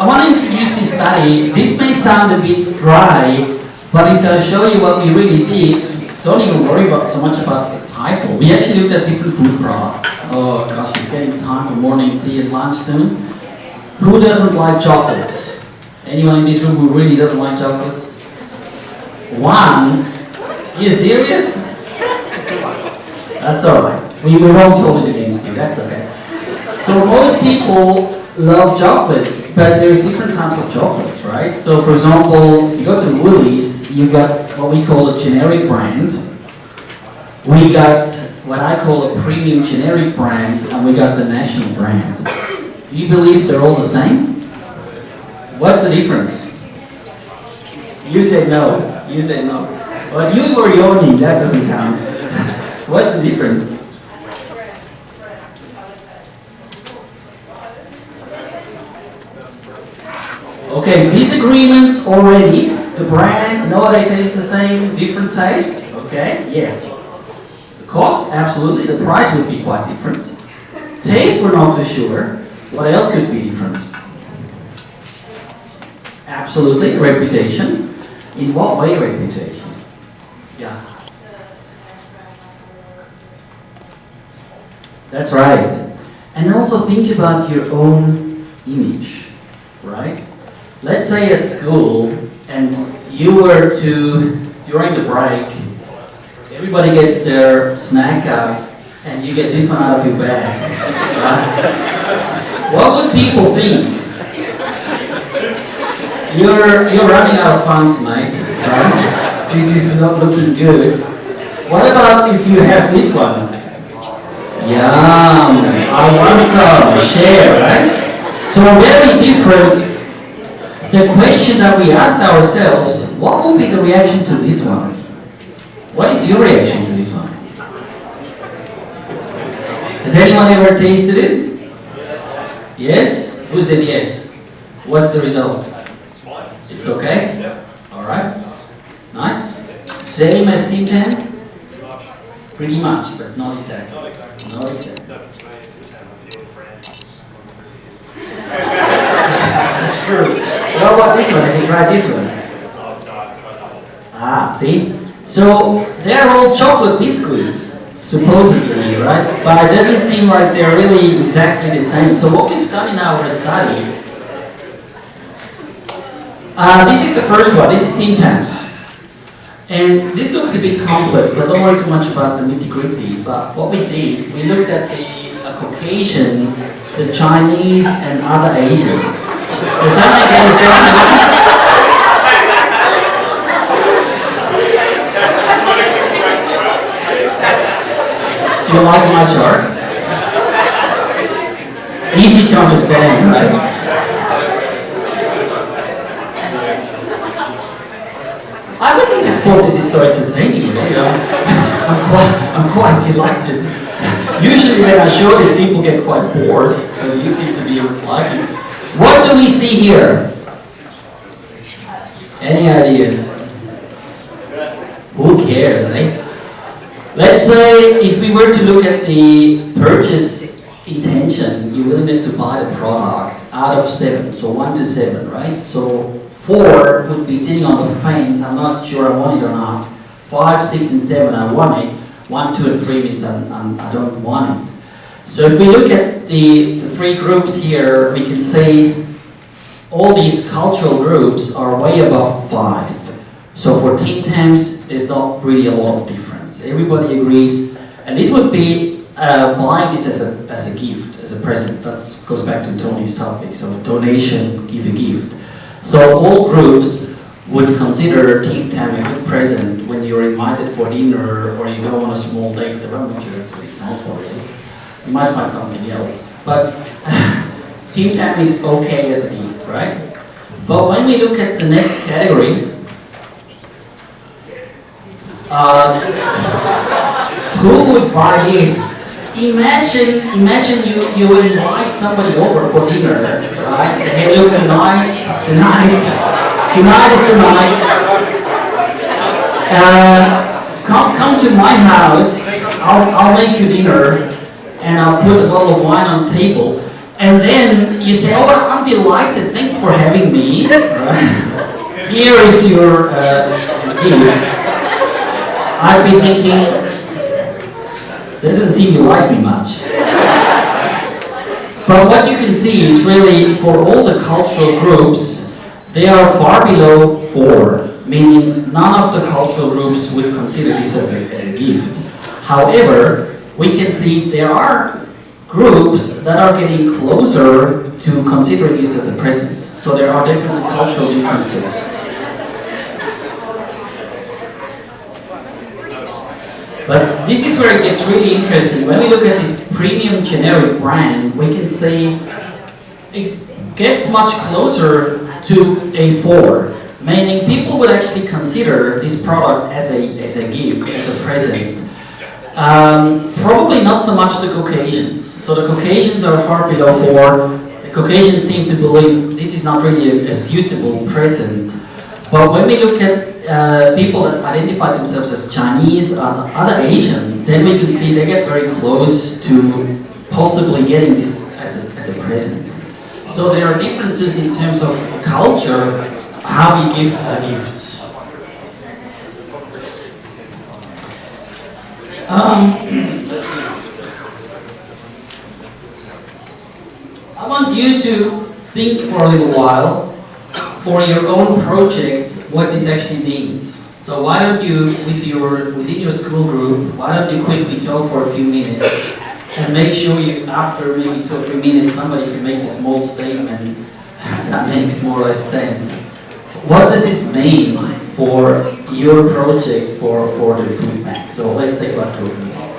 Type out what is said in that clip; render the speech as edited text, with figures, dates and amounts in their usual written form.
I want to introduce this study. This may sound a bit dry, but if I show you what we really did, don't even worry so much about the title. We actually looked at different food products. Oh gosh, it's getting time for morning tea and lunch soon. Who doesn't like chocolates? Anyone in this room who really doesn't like chocolates? One? Are you serious? That's alright. We won't hold it against you, that's okay. So most people love chocolates, but there's different types of chocolates, right? So for example, if you go to Woolies, you've got what we call a generic brand. We got what I call a premium generic brand, and we got the national brand. Do you believe they're all the same? What's the difference? You said no. You said no. Well, you were yawning, that doesn't count. What's the difference? Okay, disagreement already. The brand, no, they taste the same, different taste. Okay, yeah. The cost, absolutely. The price would be quite different. Taste, we're not too sure. What else could be different? Absolutely, reputation. In what way reputation? Yeah. That's right. And also think about your own image, right? Let's say at school, and you were to, during the break, everybody gets their snack out, and you get this one out of your bag. Right? What would people think? You're running out of funds, mate. Right? This is not looking good. What about if you have this one? Yum! I want some. Share, right? So very different. The question that we asked ourselves, what would be the reaction to this one? What is your reaction to this one? Has anyone ever tasted it? Yes? Who said yes? What's the result? It's okay? Alright. Nice. Same as Team 10? Pretty much, but not exactly. Not exactly. That's true. What about this one? Have you tried this one? Ah, see? So, they're all chocolate biscuits, supposedly, right? But it doesn't seem like they're really exactly the same. So what we've done in our study, this is the first one, this is Tim Tams. And this looks a bit complex, so don't worry too much about the nitty-gritty. But what we did, we looked at the Caucasian, the Chinese, and other Asian. Does that make any sense? Do you like my chart? Easy to understand, right? I wouldn't have thought this is so entertaining, really. I'm quite delighted. Usually when I show this, people get quite bored, but you seem to be liking it. What do we see here? Any ideas? Who cares, eh? Let's say if we were to look at the purchase intention, your willingness to buy the product out of 7, so 1 to 7, right? So 4 would be sitting on the fence, I'm not sure I want it or not. 5, 6, and 7, I want it. 1, 2, and 3 means I don't want it. So if we look at the 3 groups here, we can say all these cultural groups are way above 5. So for Tim Tams, there's not really a lot of difference. Everybody agrees, and this would be buying this as a gift, as a present. That goes back to Tony's topic. So donation, give a gift. So all groups would consider Tim Tam a good present when you're invited for dinner or you go on a small date. I'm not sure that's a good example, really. You might find something else. But Tim Tam is okay as a gift, right? But when we look at the next category, who would buy this? Imagine you invite somebody over for dinner, right? Say, hey, look, tonight is the night. Come to my house. I'll make you dinner, and I'll put a bottle of wine on the table. And then you say, oh, I'm delighted. Thanks for having me. Here is your gift. I'd be thinking, doesn't seem you like me much. But what you can see is really for all the cultural groups, they are far below 4, meaning none of the cultural groups would consider this as a gift. However, we can see there are groups that are getting closer to considering this as a present. So there are definitely cultural differences. But this is where it gets really interesting. When we look at this premium generic brand, we can see it gets much closer to a 4, meaning people would actually consider this product as a gift, as a present. Probably not so much the Caucasians. So the Caucasians are far below 4. The Caucasians seem to believe this is not really a suitable present. But when we look at people that identify themselves as Chinese or other Asian, then we can see they get very close to possibly getting this as a present. So there are differences in terms of culture, how we give gifts. I want you to think for a little while for your own projects what this actually means. So why don't you, within your school group, why don't you quickly talk for a few minutes and make sure you, after maybe 2 or 3 minutes, somebody can make a small statement that makes more or less sense. What does this mean for your project for the food bank? So let's take about 2 or 3 minutes.